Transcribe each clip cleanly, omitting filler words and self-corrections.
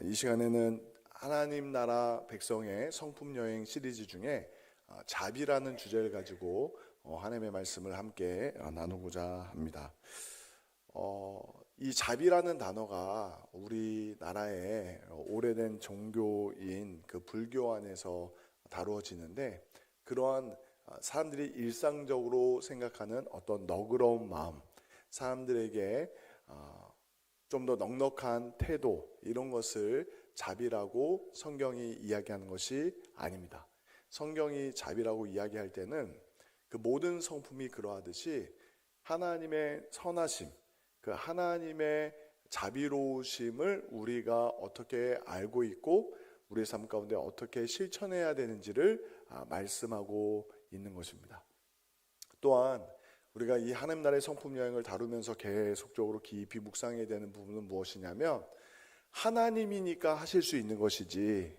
이 시간에는 하나님 나라 백성의 성품 여행 시리즈 중에 자비라는 주제를 가지고 하나님의 말씀을 함께 나누고자 합니다. 이 자비라는 단어가 우리나라의 오래된 종교인 그 불교 안에서 다루어지는데, 그러한 사람들이 일상적으로 생각하는 어떤 너그러운 마음, 사람들에게 좀 더 넉넉한 태도, 이런 것을 자비라고 성경이 이야기하는 것이 아닙니다. 성경이 자비라고 이야기할 때는 그 모든 성품이 그러하듯이 하나님의 선하심, 그 하나님의 자비로우심을 우리가 어떻게 알고 있고 우리의 삶 가운데 어떻게 실천해야 되는지를 말씀하고 있는 것입니다. 또한 우리가 이 하나님 나라의 성품 여행을 다루면서 계속적으로 깊이 묵상해야 되는 부분은 무엇이냐면, 하나님이니까 하실 수 있는 것이지,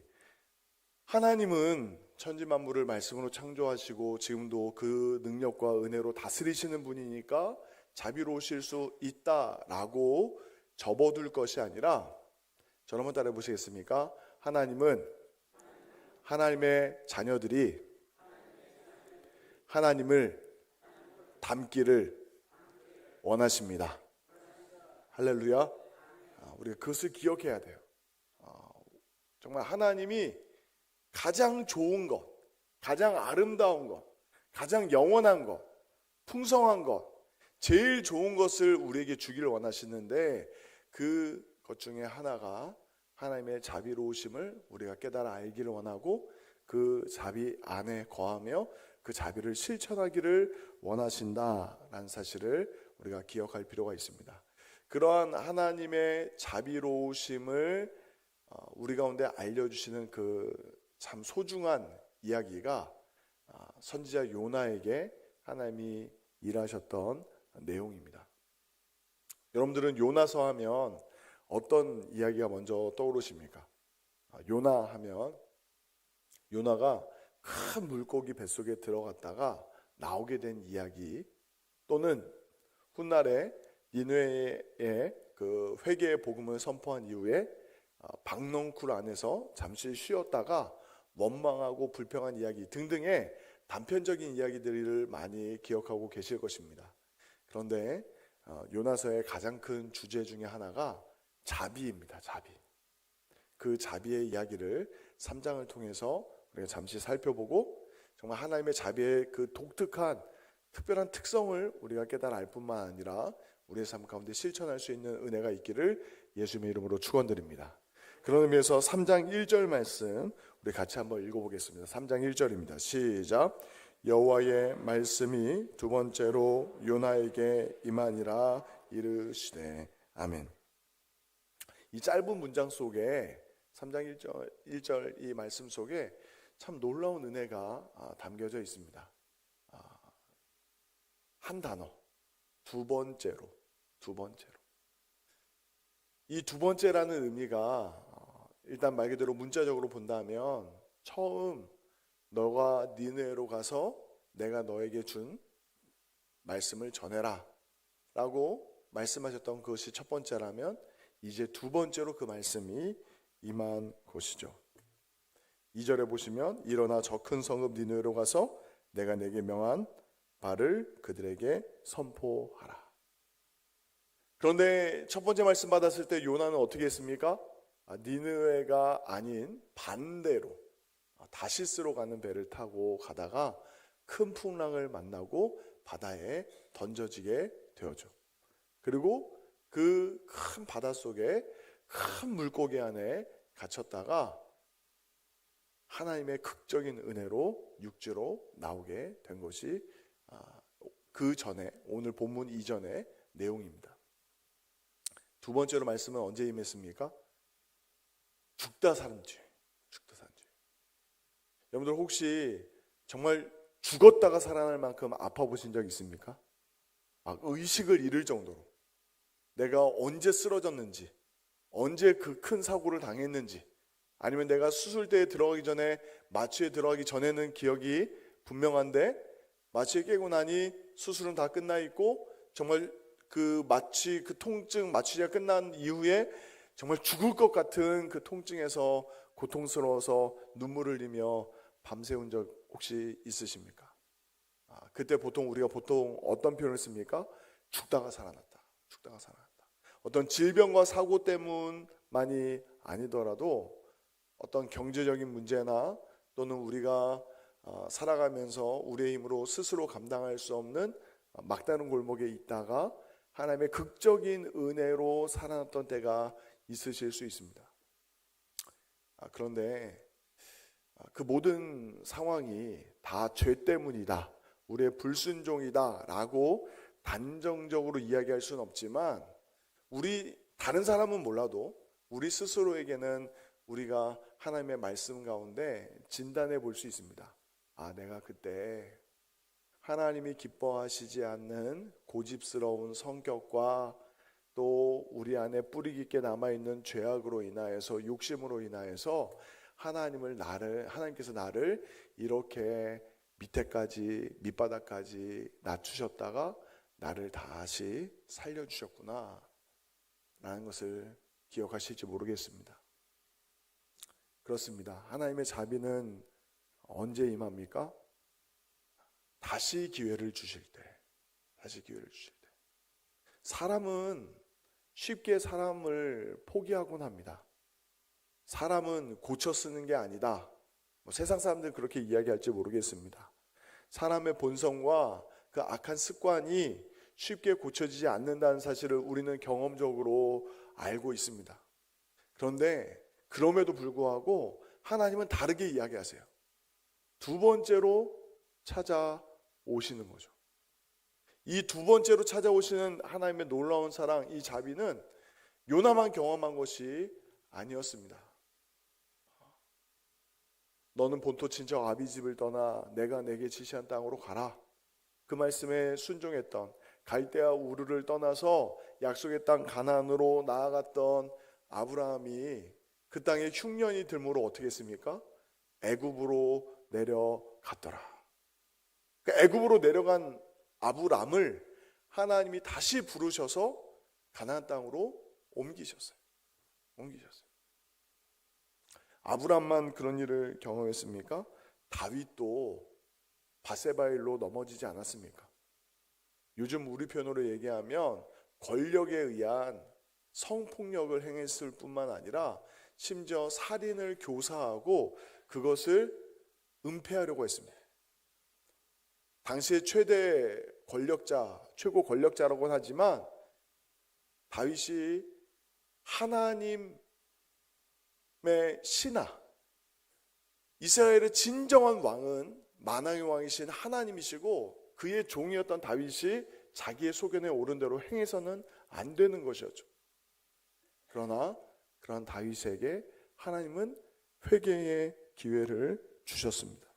하나님은 천지 만물을 말씀으로 창조하시고 지금도 그 능력과 은혜로 다스리시는 분이니까 자비로우실 수 있다라고 접어둘 것이 아니라, 저를 한번 따라해 보시겠습니까? 하나님은 하나님의 자녀들이 하나님을 닮기를 원하십니다. 할렐루야. 우리가 그것을 기억해야 돼요. 정말 하나님이 가장 좋은 것, 가장 아름다운 것, 가장 영원한 것, 풍성한 것, 제일 좋은 것을 우리에게 주기를 원하시는데, 그것 중에 하나가 하나님의 자비로우심을 우리가 깨달아 알기를 원하고 그 자비 안에 거하며 그 자비를 실천하기를 원하신다라는 사실을 우리가 기억할 필요가 있습니다. 그러한 하나님의 자비로우심을 우리 가운데 알려주시는 그 참 소중한 이야기가 선지자 요나에게 하나님이 일하셨던 내용입니다. 여러분들은 요나서 하면 어떤 이야기가 먼저 떠오르십니까? 요나 하면 요나가 큰 물고기 뱃속에 들어갔다가 나오게 된 이야기, 또는 훗날에 니느웨의 그 회개의 복음을 선포한 이후에 박넝쿨 안에서 잠시 쉬었다가 원망하고 불평한 이야기 등등의 단편적인 이야기들을 많이 기억하고 계실 것입니다. 그런데 요나서의 가장 큰 주제 중에 하나가 자비입니다. 자비. 그 자비의 이야기를 3장을 통해서 우리가 잠시 살펴보고, 정말 하나님의 자비의 그 독특한 특별한 특성을 우리가 깨달아 알 뿐만 아니라 우리의 삶 가운데 실천할 수 있는 은혜가 있기를 예수님의 이름으로 축원드립니다. 그런 의미에서 3장 1절 말씀 우리 같이 한번 읽어보겠습니다. 3장 1절입니다. 시작. 여호와의 말씀이 두 번째로 요나에게 임하니라 이르시되. 아멘. 이 짧은 문장 속에 3장 1절 이 말씀 속에 참 놀라운 은혜가 담겨져 있습니다. 한 단어, 두 번째로. 이 두 번째라는 의미가 일단 말 그대로 문자적으로 본다면, 처음 너가 니느웨로 가서 내가 너에게 준 말씀을 전해라 라고 말씀하셨던 것이 첫 번째라면, 이제 두 번째로 그 말씀이 임한 것이죠. 2절에 보시면 일어나 저 큰 성읍 니느웨로 가서 내가 내게 명한 바를 그들에게 선포하라. 그런데 첫 번째 말씀 받았을 때 요나는 어떻게 했습니까? 니느웨가 아닌 반대로 다시스로 가는 배를 타고 가다가 큰 풍랑을 만나고 바다에 던져지게 되었죠. 그리고 그 큰 바다 속에 큰 물고기 안에 갇혔다가 하나님의 극적인 은혜로 육지로 나오게 된 것이 그 전에, 오늘 본문 이전의 내용입니다. 두 번째로 말씀은 언제 임했습니까? 죽다 산 뒤. 여러분들 혹시 정말 죽었다가 살아날 만큼 아파 보신 적 있습니까? 의식을 잃을 정도로 내가 언제 쓰러졌는지, 언제 그 큰 사고를 당했는지, 아니면 내가 수술대에 들어가기 전에, 마취에 들어가기 전에는 기억이 분명한데 마취에 깨고 나니 수술은 다 끝나 있고, 정말 그 통증, 마취가 끝난 이후에 정말 죽을 것 같은 그 통증에서 고통스러워서 눈물을 흘리며 밤새운 적 혹시 있으십니까? 그때 우리가 보통 어떤 표현을 씁니까? 죽다가 살아났다. 죽다가 살아났다. 어떤 질병과 사고 때문만이 아니더라도 어떤 경제적인 문제나 또는 우리가 살아가면서 우리의 힘으로 스스로 감당할 수 없는 막다른 골목에 있다가 하나님의 극적인 은혜로 살아났던 때가 있으실 수 있습니다. 그런데 그 모든 상황이 다 죄 때문이다, 우리의 불순종이다 라고 단정적으로 이야기할 수는 없지만, 다른 사람은 몰라도 우리 스스로에게는 우리가 하나님의 말씀 가운데 진단해 볼 수 있습니다. 내가 그때 하나님이 기뻐하시지 않는 고집스러운 성격과 또 우리 안에 뿌리 깊게 남아있는 죄악으로 인하여서, 욕심으로 인하여서 하나님께서 나를 이렇게 밑바닥까지 낮추셨다가 나를 다시 살려주셨구나 라는 것을 기억하실지 모르겠습니다. 그렇습니다. 하나님의 자비는 언제 임합니까? 다시 기회를 주실 때. 사람은 쉽게 사람을 포기하곤 합니다. 사람은 고쳐 쓰는 게 아니다. 세상 사람들은 그렇게 이야기할지 모르겠습니다. 사람의 본성과 그 악한 습관이 쉽게 고쳐지지 않는다는 사실을 우리는 경험적으로 알고 있습니다. 그런데 그럼에도 불구하고 하나님은 다르게 이야기하세요. 두 번째로 찾아오시는 거죠. 이 두 번째로 찾아오시는 하나님의 놀라운 사랑, 이 자비는 요나만 경험한 것이 아니었습니다. 너는 본토 친척 아비 집을 떠나 내가 내게 지시한 땅으로 가라. 그 말씀에 순종했던, 갈대아 우르를 떠나서 약속의 땅 가나안으로 나아갔던 아브라함이 그 땅에 흉년이 들므로 어떻게 했습니까? 애굽으로 내려갔더라. 애굽으로 내려간 아브람을 하나님이 다시 부르셔서 가나안 땅으로 옮기셨어요. 아브람만 그런 일을 경험했습니까? 다윗도 바세바일로 넘어지지 않았습니까? 요즘 우리 표현으로 얘기하면 권력에 의한 성폭력을 행했을 뿐만 아니라 심지어 살인을 교사하고 그것을 은폐하려고 했습니다. 당시의 최고 권력자라고는 하지만 다윗이 하나님의 신하, 이스라엘의 진정한 왕은 만왕의 왕이신 하나님이시고 그의 종이었던 다윗이 자기의 소견에 오른 대로 행해서는 안 되는 것이었죠. 그러나 그러한 다윗에게 하나님은 회개의 기회를 주셨습니다.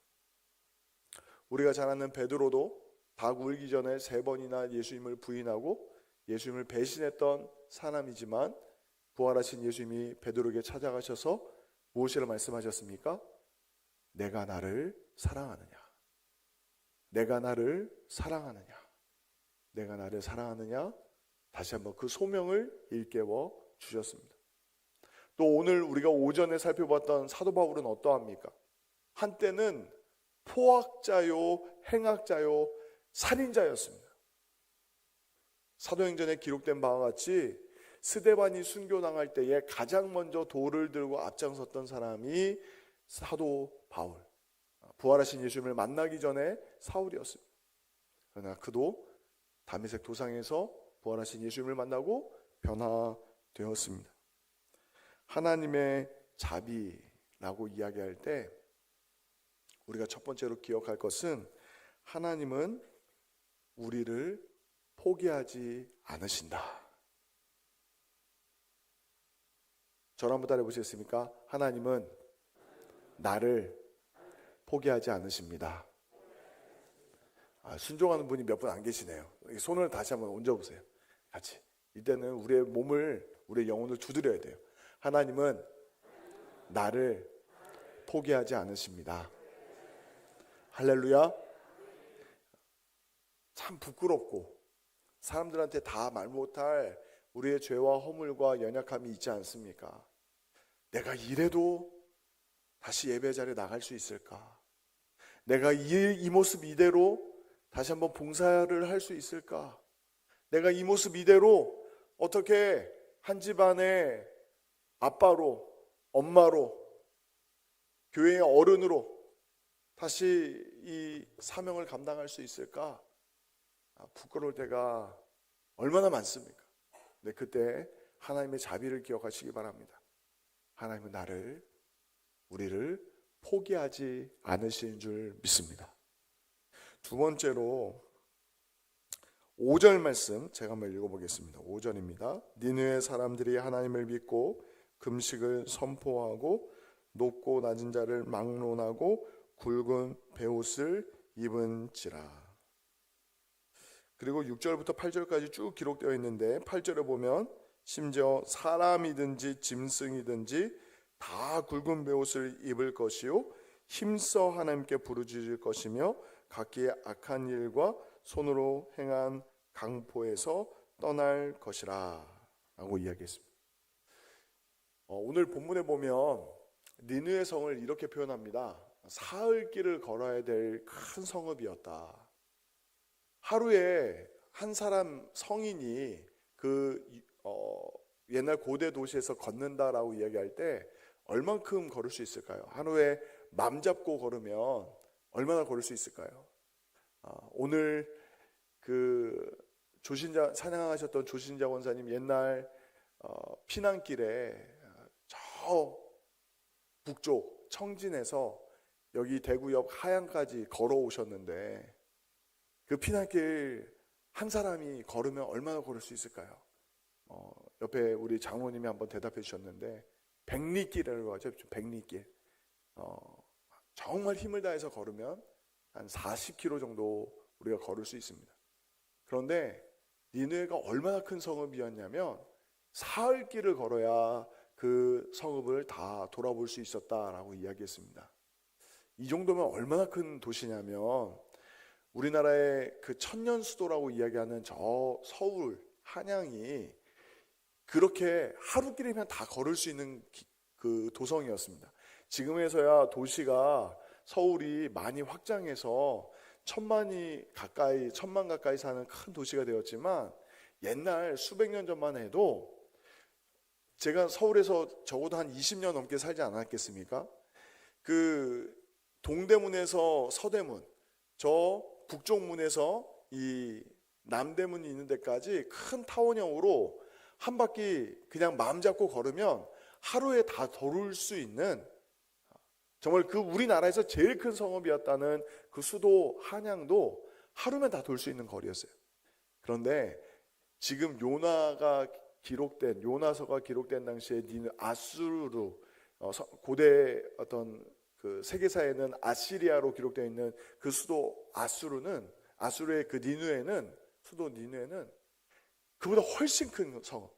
우리가 잘 아는 베드로도 닭 울기 전에 3번이나 예수님을 부인하고 예수님을 배신했던 사람이지만 부활하신 예수님이 베드로에게 찾아가셔서 무엇이라 말씀하셨습니까? 내가 나를 사랑하느냐? 내가 나를 사랑하느냐? 내가 나를 사랑하느냐? 다시 한번 그 소명을 일깨워 주셨습니다. 또 오늘 우리가 오전에 살펴봤던 사도 바울은 어떠합니까? 한때는 포악자요, 행악자요, 살인자였습니다. 사도행전에 기록된 바와 같이 스데반이 순교당할 때에 가장 먼저 돌을 들고 앞장섰던 사람이 사도 바울, 부활하신 예수님을 만나기 전에 사울이었습니다. 그러나 그도 다메섹 도상에서 부활하신 예수님을 만나고 변화되었습니다. 하나님의 자비라고 이야기할 때 우리가 첫 번째로 기억할 것은 하나님은 우리를 포기하지 않으신다. 저를 한번 따라해 보시겠습니까? 하나님은 나를 포기하지 않으십니다. 순종하는 분이 몇 분 안 계시네요. 손을 다시 한번 얹어보세요. 같이. 이때는 우리의 몸을, 우리의 영혼을 두드려야 돼요. 하나님은 나를 포기하지 않으십니다. 할렐루야. 참 부끄럽고 사람들한테 다 말 못할 우리의 죄와 허물과 연약함이 있지 않습니까? 내가 이래도 다시 예배 자리에 나갈 수 있을까? 내가 이 모습 이대로 다시 한번 봉사를 할 수 있을까? 내가 이 모습 이대로 어떻게 한 집안의 아빠로, 엄마로, 교회의 어른으로 다시 이 사명을 감당할 수 있을까? 부끄러울 때가 얼마나 많습니까? 근데 그때 하나님의 자비를 기억하시기 바랍니다. 하나님은 우리를 포기하지 않으시는 줄 믿습니다. 두 번째로 5절 말씀 제가 한번 읽어보겠습니다. 5절입니다. 니느웨 사람들이 하나님을 믿고 금식을 선포하고 높고 낮은 자를 막론하고 굵은 베옷을 입은지라. 그리고 6절부터 8절까지 쭉 기록되어 있는데 8절에 보면 심지어 사람이든지 짐승이든지 다 굵은 베옷을 입을 것이요 힘써 하나님께 부르짖을 것이며 각기 악한 일과 손으로 행한 강포에서 떠날 것이라 라고 이야기했습니다. 오늘 본문에 보면 니느웨 성을 이렇게 표현합니다. 사흘 길을 걸어야 될 큰 성읍이었다. 하루에 한 사람 성인이 옛날 고대 도시에서 걷는다라고 이야기할 때 얼만큼 걸을 수 있을까요? 하루에 맘 잡고 걸으면 얼마나 걸을 수 있을까요? 오늘 찬양하셨던 조신자 원사님 옛날 피난길에 저 북쪽 청진에서 여기 대구역 하양까지 걸어오셨는데 그 피난길 한 사람이 걸으면 얼마나 걸을 수 있을까요? 옆에 우리 장로님이 한번 대답해 주셨는데 백리길이라고 하죠. 백리길. 정말 힘을 다해서 걸으면 한 40km 정도 우리가 걸을 수 있습니다. 그런데 니느웨가 얼마나 큰 성읍이었냐면 사흘 길을 걸어야 그 성읍을 다 돌아볼 수 있었다라고 이야기했습니다. 이 정도면 얼마나 큰 도시냐면 우리나라의 그 천년 수도라고 이야기하는 저 서울, 한양이 그렇게 하루길이면 다 걸을 수 있는 그 도성이었습니다. 지금에서야 도시가 서울이 많이 확장해서 천만 가까이 사는 큰 도시가 되었지만 옛날 수백 년 전만 해도 제가 서울에서 적어도 한 20년 넘게 살지 않았겠습니까? 그 동대문에서 서대문, 저 북쪽문에서 이 남대문이 있는 데까지 큰 타원형으로 한 바퀴 그냥 마음 잡고 걸으면 하루에 다 돌을 수 있는 정말 그 우리나라에서 제일 큰 성읍이었다는 그 수도 한양도 하루면 다 돌 수 있는 거리였어요. 그런데 지금 요나서가 기록된 당시에 아수르 고대 어떤 그 세계사에는 아시리아로 기록되어 있는 그 수도 아수르의 그 수도 니느웨는 그보다 훨씬 큰 성읍,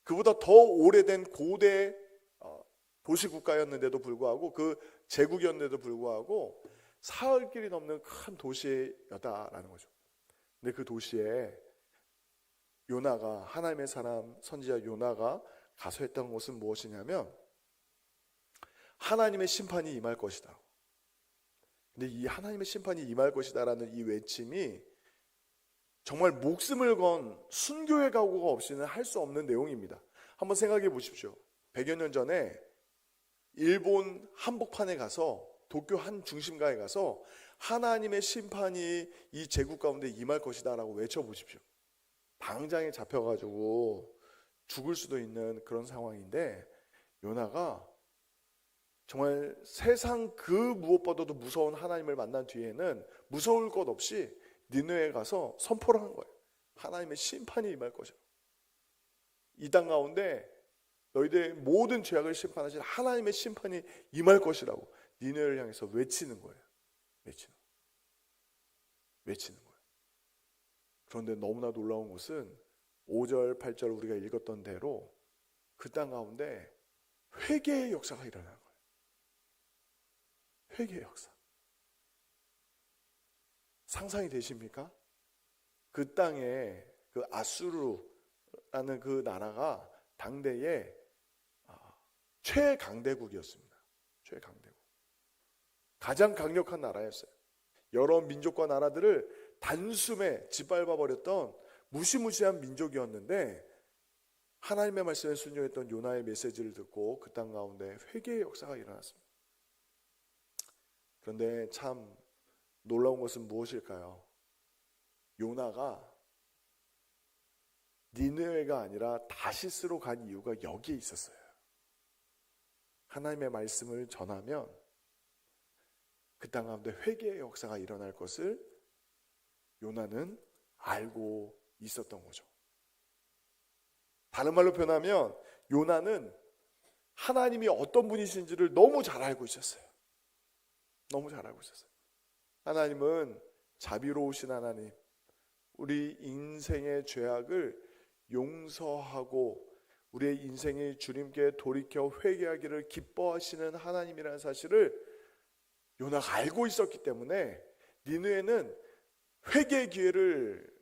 그보다 더 오래된 고대 도시국가였는데도 불구하고 그 제국이었는데도 불구하고 사흘 길이 넘는 큰 도시였다라는 거죠. 근데 그 도시에 하나님의 사람 선지자 요나가 가서 했던 것은 무엇이냐면 하나님의 심판이 임할 것이다. 근데 이 하나님의 심판이 임할 것이다라는 이 외침이 정말 목숨을 건 순교의 각오가 없이는 할 수 없는 내용입니다. 한번 생각해 보십시오. 100여 년 전에 일본 한복판에 가서 도쿄 한 중심가에 가서 하나님의 심판이 이 제국 가운데 임할 것이다 라고 외쳐보십시오. 당장에 잡혀가지고 죽을 수도 있는 그런 상황인데 요나가 정말 세상 그 무엇보다도 무서운 하나님을 만난 뒤에는 무서울 것 없이 니느웨에 가서 선포를 한 거예요. 하나님의 심판이 임할 것이다. 이 땅 가운데 너희들의 모든 죄악을 심판하실 하나님의 심판이 임할 것이라고 니느웨를 향해서 외치는 거예요. 외치는 거예요. 그런데 너무나 놀라운 것은 5절, 8절 우리가 읽었던 대로 그 땅 가운데 회개의 역사가 일어나는 거예요. 회개의 역사. 상상이 되십니까? 그 땅에 그 니느웨라는 그 나라가 당대의 최강대국이었습니다. 최강대국. 가장 강력한 나라였어요. 여러 민족과 나라들을 단숨에 짓밟아 버렸던 무시무시한 민족이었는데, 하나님의 말씀에 순종했던 요나의 메시지를 듣고 그 땅 가운데 회개의 역사가 일어났습니다. 그런데 참 놀라운 것은 무엇일까요? 요나가 니느웨가 아니라 다시스로 간 이유가 여기에 있었어요. 하나님의 말씀을 전하면 그 땅 가운데 회개의 역사가 일어날 것을 요나는 알고 있었던 거죠. 다른 말로 표현하면 요나는 하나님이 어떤 분이신지를 너무 잘 알고 있었어요. 너무 잘 알고 있었어요. 하나님은 자비로우신 하나님, 우리 인생의 죄악을 용서하고 우리의 인생이 주님께 돌이켜 회개하기를 기뻐하시는 하나님이라는 사실을 요나가 알고 있었기 때문에 니느웨는 회개의 기회를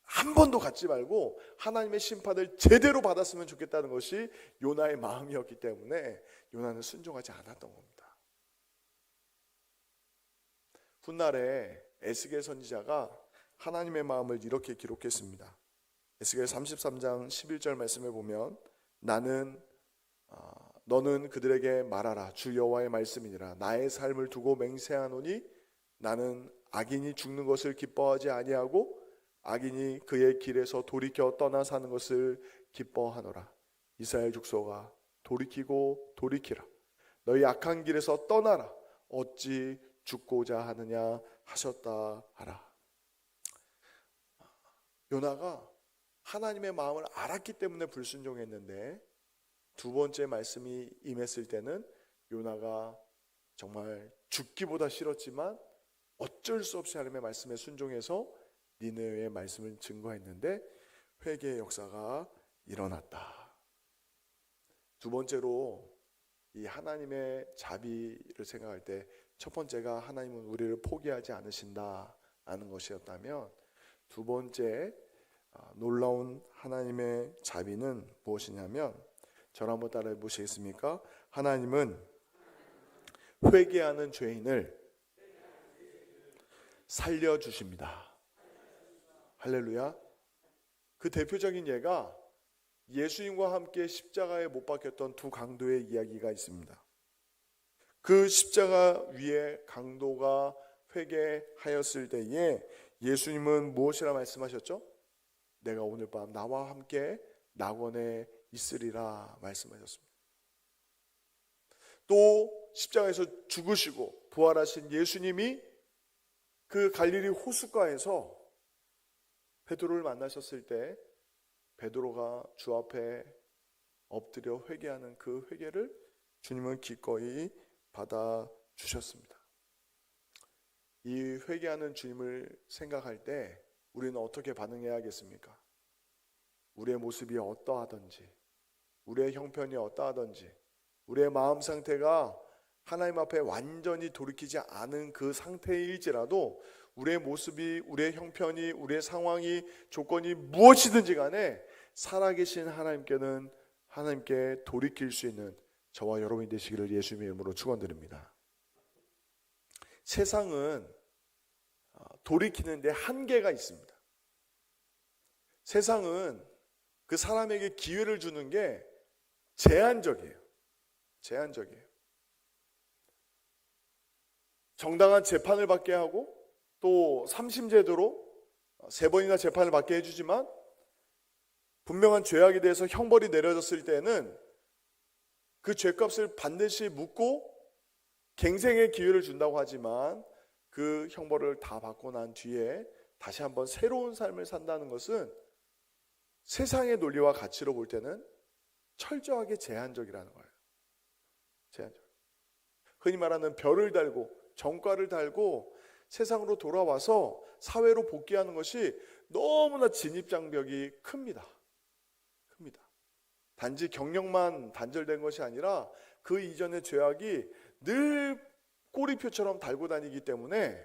한 번도 갖지 말고 하나님의 심판을 제대로 받았으면 좋겠다는 것이 요나의 마음이었기 때문에 요나는 순종하지 않았던 겁니다. 훗날에 에스겔 선지자가 하나님의 마음을 이렇게 기록했습니다. 에스겔 33장 11절 말씀에 보면 너는 그들에게 말하라. 주 여호와의 말씀이니라. 나의 삶을 두고 맹세하노니 나는 악인이 죽는 것을 기뻐하지 아니하고 악인이 그의 길에서 돌이켜 떠나 사는 것을 기뻐하노라. 이스라엘 족속아 돌이키고 돌이키라. 너희 악한 길에서 떠나라. 어찌 죽고자 하느냐 하셨다 하라. 요나가 하나님의 마음을 알았기 때문에 불순종했는데, 두 번째 말씀이 임했을 때는 요나가 정말 죽기보다 싫었지만 어쩔 수 없이 하나님의 말씀에 순종해서 니느웨의 말씀을 증거했는데 회개의 역사가 일어났다. 두 번째로 이 하나님의 자비를 생각할 때 첫 번째가 하나님은 우리를 포기하지 않으신다라는 것이었다면, 두 번째 놀라운 하나님의 자비는 무엇이냐면, 저를 한번 따라해 보시겠습니까? 하나님은 회개하는 죄인을 살려주십니다. 할렐루야. 그 대표적인 예가 예수님과 함께 십자가에 못 박혔던 두 강도의 이야기가 있습니다. 그 십자가 위에 강도가 회개하였을 때에 예수님은 무엇이라 말씀하셨죠? 내가 오늘 밤 나와 함께 낙원에 있으리라 말씀하셨습니다. 또 십자가에서 죽으시고 부활하신 예수님이 그 갈릴리 호숫가에서 베드로를 만나셨을 때 베드로가 주 앞에 엎드려 회개하는 그 회개를 주님은 기꺼이 받아주셨습니다. 이 회개하는 주님을 생각할 때 우리는 어떻게 반응해야겠습니까? 우리의 모습이 어떠하든지, 우리의 형편이 어떠하든지, 우리의 마음 상태가 하나님 앞에 완전히 돌이키지 않은 그 상태일지라도 우리의 모습이, 우리의 형편이, 우리의 상황이, 조건이 무엇이든지 간에 살아계신 하나님께 돌이킬 수 있는 저와 여러분이 되시기를 예수님의 이름으로 축원드립니다. 세상은 돌이키는데 한계가 있습니다. 세상은 그 사람에게 기회를 주는 게 제한적이에요. 제한적이에요. 정당한 재판을 받게 하고 또 삼심제도로 3번이나 재판을 받게 해주지만 분명한 죄악에 대해서 형벌이 내려졌을 때는 그 죄값을 반드시 묻고 갱생의 기회를 준다고 하지만 그 형벌을 다 받고 난 뒤에 다시 한번 새로운 삶을 산다는 것은 세상의 논리와 가치로 볼 때는 철저하게 제한적이라는 거예요. 제한적. 흔히 말하는 별을 달고 정과를 달고 세상으로 돌아와서 사회로 복귀하는 것이 너무나 진입장벽이 큽니다. 단지 경력만 단절된 것이 아니라 그 이전의 죄악이 늘 꼬리표처럼 달고 다니기 때문에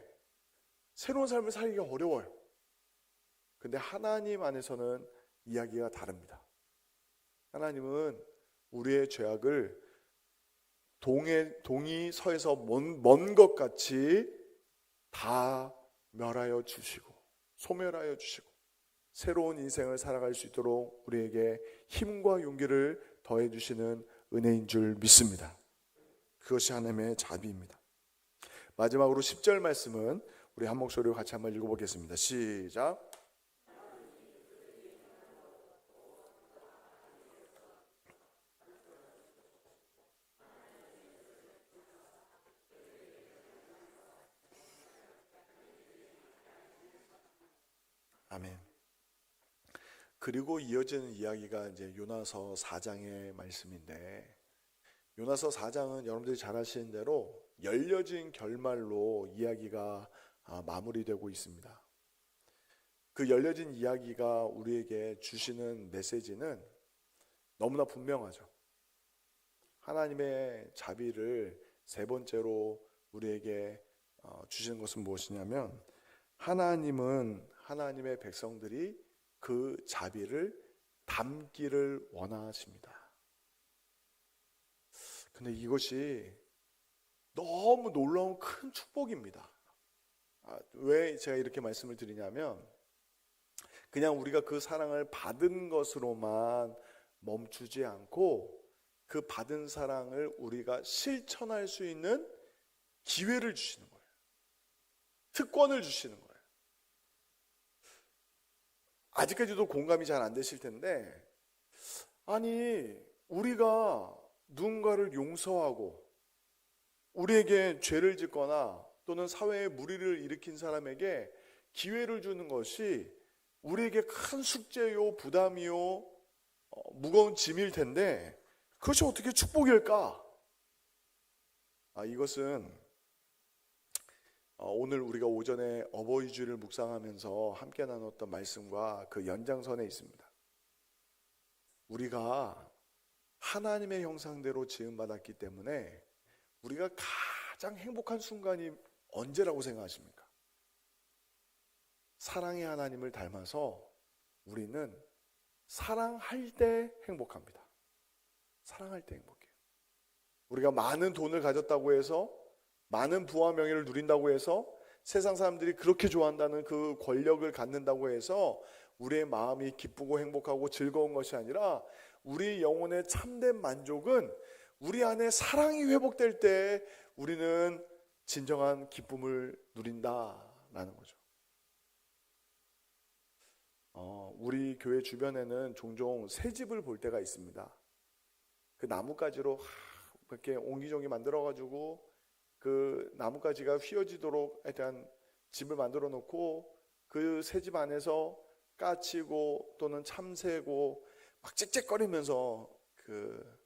새로운 삶을 살기가 어려워요. 근데 하나님 안에서는 이야기가 다릅니다. 하나님은 우리의 죄악을 동이 서에서 먼 것 같이 다 멸하여 주시고 소멸하여 주시고 새로운 인생을 살아갈 수 있도록 우리에게 힘과 용기를 더해 주시는 은혜인 줄 믿습니다. 그것이 하나님의 자비입니다. 마지막으로 10절 말씀은 우리 한 목소리로 같이 한번 읽어보겠습니다. 시작. 아멘. 그리고 이어지는 이야기가 이제 요나서 4장의 말씀인데, 요나서 4장은 여러분들이 잘 아시는 대로 열려진 결말로 이야기가 마무리되고 있습니다. 그 열려진 이야기가 우리에게 주시는 메시지는 너무나 분명하죠. 하나님의 자비를 세 번째로 우리에게 주시는 것은 무엇이냐면, 하나님은 하나님의 백성들이 그 자비를 담기를 원하십니다. 근데 이것이 너무 놀라운 큰 축복입니다. 왜 제가 이렇게 말씀을 드리냐면, 그냥 우리가 그 사랑을 받은 것으로만 멈추지 않고 그 받은 사랑을 우리가 실천할 수 있는 기회를 주시는 거예요. 특권을 주시는 거예요. 아직까지도 공감이 잘 안 되실 텐데, 아니 우리가 누군가를 용서하고 우리에게 죄를 짓거나 또는 사회에 무리를 일으킨 사람에게 기회를 주는 것이 우리에게 큰 숙제요, 부담이요, 무거운 짐일 텐데 그것이 어떻게 축복일까? 이것은 오늘 우리가 오전에 어버이 주일을 묵상하면서 함께 나눴던 말씀과 그 연장선에 있습니다. 우리가 하나님의 형상대로 지음받았기 때문에 우리가 가장 행복한 순간이 언제라고 생각하십니까? 사랑의 하나님을 닮아서 우리는 사랑할 때 행복합니다. 사랑할 때 행복해요. 우리가 많은 돈을 가졌다고 해서, 많은 부와 명예를 누린다고 해서, 세상 사람들이 그렇게 좋아한다는 그 권력을 갖는다고 해서 우리의 마음이 기쁘고 행복하고 즐거운 것이 아니라, 우리 영혼의 참된 만족은 우리 안에 사랑이 회복될 때 우리는 진정한 기쁨을 누린다라는 거죠. 우리 교회 주변에는 종종 새집을 볼 때가 있습니다. 그 나뭇가지로 이렇게 옹기종기 만들어가지고 그 나뭇가지가 휘어지도록 일단 집을 만들어 놓고 그 새집 안에서 까치고 또는 참새고 막 짹짹거리면서 그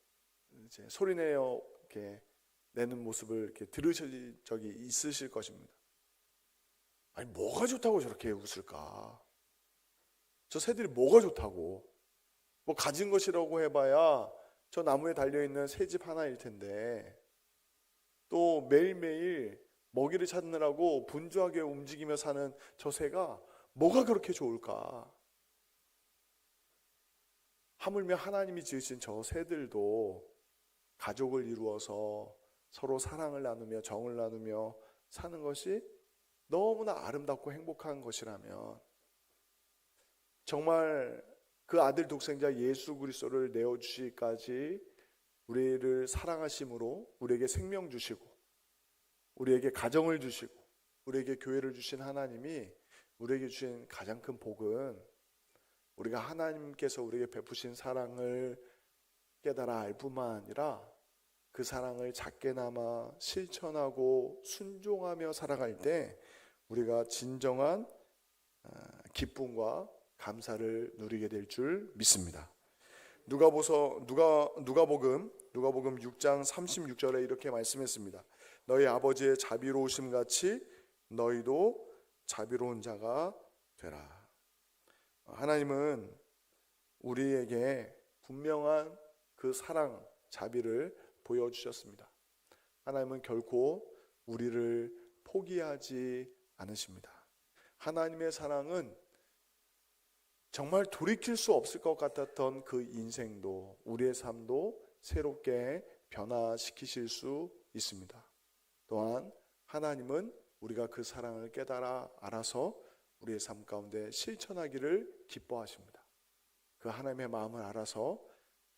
이제 소리내어 이렇게 내는 모습을 이렇게 들으실 적이 있으실 것입니다. 아니 뭐가 좋다고 저렇게 웃을까? 저 새들이 뭐가 좋다고? 뭐 가진 것이라고 해봐야 저 나무에 달려있는 새집 하나일 텐데, 또 매일매일 먹이를 찾느라고 분주하게 움직이며 사는 저 새가 뭐가 그렇게 좋을까? 하물며 하나님이 지으신 저 새들도 가족을 이루어서 서로 사랑을 나누며 정을 나누며 사는 것이 너무나 아름답고 행복한 것이라면, 정말 그 아들 독생자 예수 그리스도를 내어주시기까지 우리를 사랑하심으로 우리에게 생명 주시고 우리에게 가정을 주시고 우리에게 교회를 주신 하나님이 우리에게 주신 가장 큰 복은, 우리가 하나님께서 우리에게 베푸신 사랑을 깨달아 알 뿐만 아니라 그 사랑을 작게나마 실천하고 순종하며 살아갈 때 우리가 진정한 기쁨과 감사를 누리게 될 줄 믿습니다. 누가복음 6장 36절에 이렇게 말씀했습니다. 너희 아버지의 자비로우심 같이 너희도 자비로운 자가 되라. 하나님은 우리에게 분명한 그 사랑, 자비를 보여주셨습니다. 하나님은 결코 우리를 포기하지 않으십니다. 하나님의 사랑은 정말 돌이킬 수 없을 것 같았던 그 인생도, 우리의 삶도 새롭게 변화시키실 수 있습니다. 또한 하나님은 우리가 그 사랑을 깨달아 알아서 우리의 삶 가운데 실천하기를 기뻐하십니다. 그 하나님의 마음을 알아서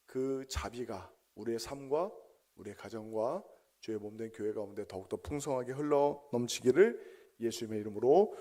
그 자비가 우리의 삶과 우리의 가정과 주의 몸된 교회 가운데 더욱더 풍성하게 흘러 넘치기를 예수님의 이름으로